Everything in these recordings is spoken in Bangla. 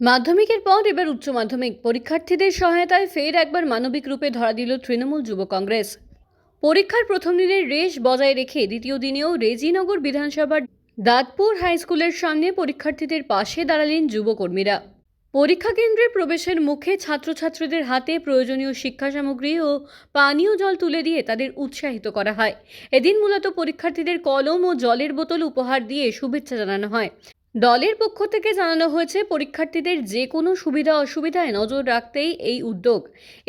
মাধ্যমিকের পর এবার উচ্চ মাধ্যমিক পরীক্ষার্থীদের সহায়তায় ফের একবার মানবিক রূপে ধরা দিল তৃণমূল যুব কংগ্রেস। পরীক্ষার প্রথম দিনের রেশ বজায় রেখে দ্বিতীয় দিনেও রেজিনগর বিধানসভার দাঁতপুর হাই স্কুলের সামনে পরীক্ষার্থীদের পাশে দাঁড়ালেন যুবকর্মীরা। পরীক্ষা কেন্দ্রে প্রবেশের মুখে ছাত্রছাত্রীদের হাতে প্রয়োজনীয় শিক্ষা সামগ্রী ও পানীয় জল তুলে দিয়ে তাদের উৎসাহিত করা হয়। এদিন মূলত পরীক্ষার্থীদের কলম ও জলের বোতল উপহার দিয়ে শুভেচ্ছা জানানো হয়। দলের পক্ষ থেকে জানানো হয়েছে, পরীক্ষার্থীদের যে কোনো সুবিধা অসুবিধায় নজর রাখতেই এই উদ্যোগ।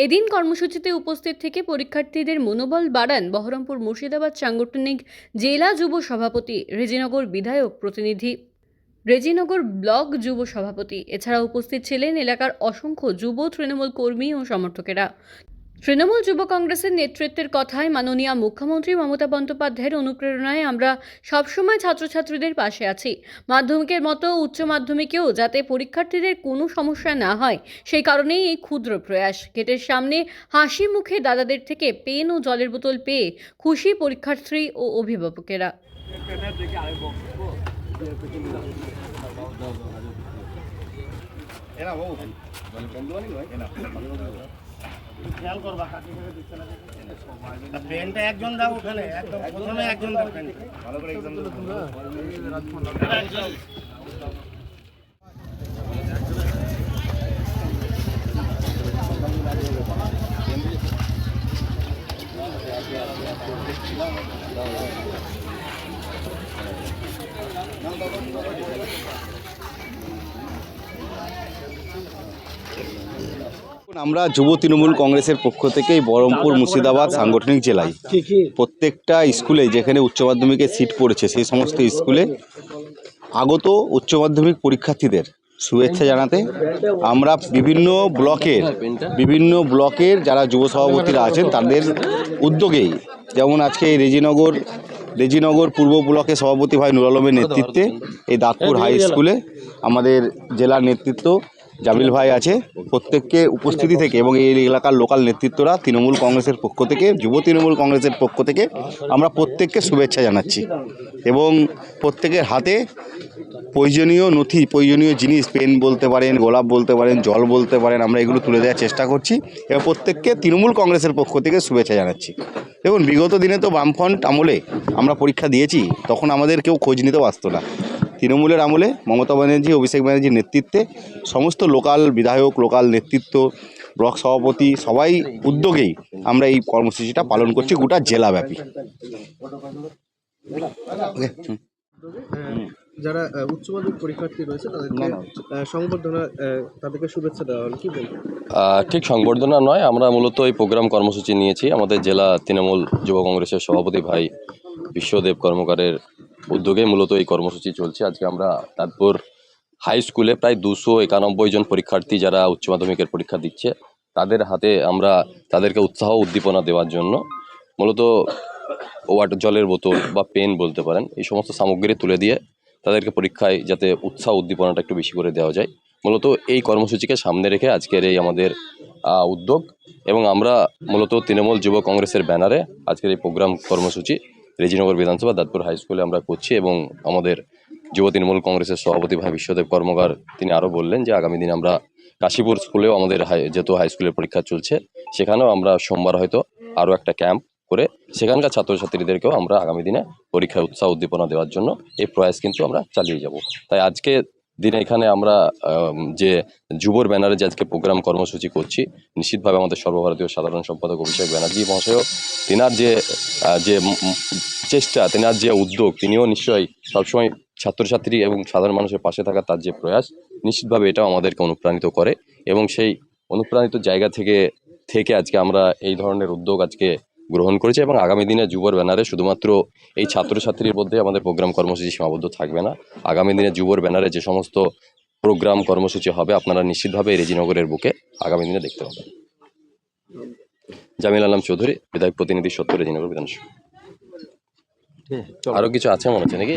এদিন কর্মসূচিতে উপস্থিত থেকে পরীক্ষার্থীদের মনোবল বাড়ান বহরমপুর মুর্শিদাবাদ সাংগঠনিক জেলা যুব সভাপতি, রেজিনগর বিধায়ক প্রতিনিধি, রেজিনগর ব্লক যুব সভাপতি। এছাড়া উপস্থিত ছিলেন এলাকার অসংখ্য যুব তৃণমূল কর্মী ও সমর্থকেরা। তৃণমূল যুব কংগ্রেসের নেতৃত্বের কথায় মাননীয় মুখ্যমন্ত্রী মমতা বন্দ্যোপাধ্যায়ের অনুপ্রেরণায় আমরা সবসময় ছাত্রছাত্রীদের পাশে আছি। মাধ্যমিকের মতো উচ্চ মাধ্যমিকেও যাতে পরীক্ষার্থীদের কোনো সমস্যা না হয়, সেই কারণেই এই ক্ষুদ্র প্রয়াস। গেটের সামনে হাসি মুখে দাদাদের থেকে পেন ও জলের বোতল পেয়ে খুশি পরীক্ষার্থী ও অভিভাবকেরা। খেয়াল করবা পেনটা একজন দাও ওখানে একদম প্রথমে একজন দাও পেন ভালো করে এক্সাম দাও তোমরা আমরা যুব তৃণমূল কংগ্রেসের পক্ষ থেকে বহরমপুর মুর্শিদাবাদ সাংগঠনিক জেলায় প্রত্যেকটা স্কুলে যেখানে উচ্চ মাধ্যমিকের সিট পড়েছে সেই সমস্ত স্কুলে আগত উচ্চ মাধ্যমিক পরীক্ষার্থীদের শুভেচ্ছা জানাতে আমরা বিভিন্ন ব্লকের যারা যুব সভাপতিরা আছেন তাদের উদ্যোগেই, যেমন আজকে রেজিনগর পূর্ব ব্লকের সভাপতি ভাই নুর আলমের নেতৃত্বে এই দাঁতপুর হাই স্কুলে আমাদের জেলার নেতৃত্ব জামিল ভাই আছে, প্রত্যেককে উপস্থিতি থেকে এবং এই এলাকার লোকাল নেতৃত্বরা তৃণমূল কংগ্রেসের পক্ষ থেকে, যুব তৃণমূল কংগ্রেসের পক্ষ থেকে আমরা প্রত্যেককে শুভেচ্ছা জানাচ্ছি এবং প্রত্যেকের হাতে প্রয়োজনীয় জিনিস, পেন বলতে পারেন, গোলাপ বলতে পারেন, জল বলতে পারেন, আমরা এগুলো তুলে দেওয়ার চেষ্টা করছি এবং প্রত্যেককে তৃণমূল কংগ্রেসের পক্ষ থেকে শুভেচ্ছা জানাচ্ছি। দেখুন, বিগত দিনে তো বামফ্রন্ট আমলে আমরা পরীক্ষা দিয়েছি, তখন আমাদের কেউ খোঁজ নিতেও আসতো না। তৃণমূলের আমলে মমতা ব্যানার্জি, অভিষেক ব্যানার্জির নেতৃত্বে সমস্ত লোকাল বিধায়ক, লোকাল নেতৃত্ব, ব্লক সভাপতি সবাই উদ্যোগেই আমরা এই কর্মসূচিটা পালন করছি গোটা জেলাব্যাপী। যারা উচ্চ মাধ্যমিক পরীক্ষার্থী রয়েছে তাদেরকে সংবর্ধনা, তাদেরকে শুভেচ্ছা দেওয়া হলো, কি বলবেন? ঠিক সংবর্ধনা নয়, আমরা মূলত এই প্রোগ্রাম কর্মসূচি নিয়েছি আমাদের জেলা তৃণমূল যুব কংগ্রেসের সভাপতি ভাই বিশ্বদেব কর্মকারের উদ্যোগে মূলত এই কর্মসূচি চলছে। আজকে আমরা তারপর হাই স্কুলে প্রায় 291 জন পরীক্ষার্থী যারা উচ্চ মাধ্যমিকের পরীক্ষা দিচ্ছে তাদের হাতে আমরা তাদেরকে উৎসাহ উদ্দীপনা দেওয়ার জন্য মূলত জলের বোতল বা পেন বলতে পারেন, এই সমস্ত সামগ্রী তুলে দিয়ে তাদেরকে পরীক্ষায় যাতে উৎসাহ উদ্দীপনাটা একটু বেশি করে দেওয়া যায়, মূলত এই কর্মসূচিকে সামনে রেখে আজকের এই আমাদের উদ্যোগ। এবং আমরা মূলত তৃণমূল যুব কংগ্রেসের ব্যানারে আজকের এই প্রোগ্রাম কর্মসূচি রেজিনগর বিধানসভা দাঁতপুর হাই স্কুলে আমরা করছি এবং আমাদের যুব তৃণমূল কংগ্রেসের সভাপতি ভাই বিশ্বদেব কর্মকার তিনি আরও বললেন যে আগামী দিনে আমরা কাশীপুর স্কুলেও আমাদের যেহেতু হাই স্কুলের পরীক্ষা চলছে সেখানেও আমরা সোমবার হয়তো আরও একটা ক্যাম্প করে সেখানকার ছাত্রছাত্রীদেরকেও আমরা আগামী দিনে পরীক্ষায় উৎসাহ উদ্দীপনা দেওয়ার জন্য এই প্রয়াস কিন্তু আমরা চালিয়ে যাব। তাই আজকে দিনে এখানে আমরা যে যুবর ব্যানারে যে আজকে প্রোগ্রাম কর্মসূচি করছি, নিশ্চিতভাবে আমাদের সর্বভারতীয় সাধারণ সম্পাদক অভিষেক ব্যানার্জি মহাশয় তেনার যে চেষ্টা, তেনার যে উদ্যোগ, তিনিও নিশ্চয়ই সবসময় ছাত্রছাত্রী এবং সাধারণ মানুষের পাশে থাকার তার যে প্রয়াস, নিশ্চিতভাবে এটাও আমাদেরকে অনুপ্রাণিত করে এবং সেই অনুপ্রাণিত জায়গা থেকে আজকে আমরা এই ধরনের উদ্যোগ আজকে গ্রহণ করেছি এবং আগামী দিনে যুবর ব্যানারে শুধুমাত্র এই ছাত্রছাত্রীর মধ্যে আমাদের প্রোগ্রাম কর্মসূচি সীমাবদ্ধ থাকবে না। আগামী দিনে যুবর ব্যানারে যে সমস্ত প্রোগ্রাম কর্মসূচি হবে আপনারা নিশ্চিতভাবে রেজিনগরের বুকে আগামী দিনে দেখতে পাবেন। জামিল আলম চৌধুরী, বিধায়ক প্রতিনিধি, সত্য, রেজিনগর বিধানসভা। আরও কিছু আছে মনে হচ্ছে নাকি?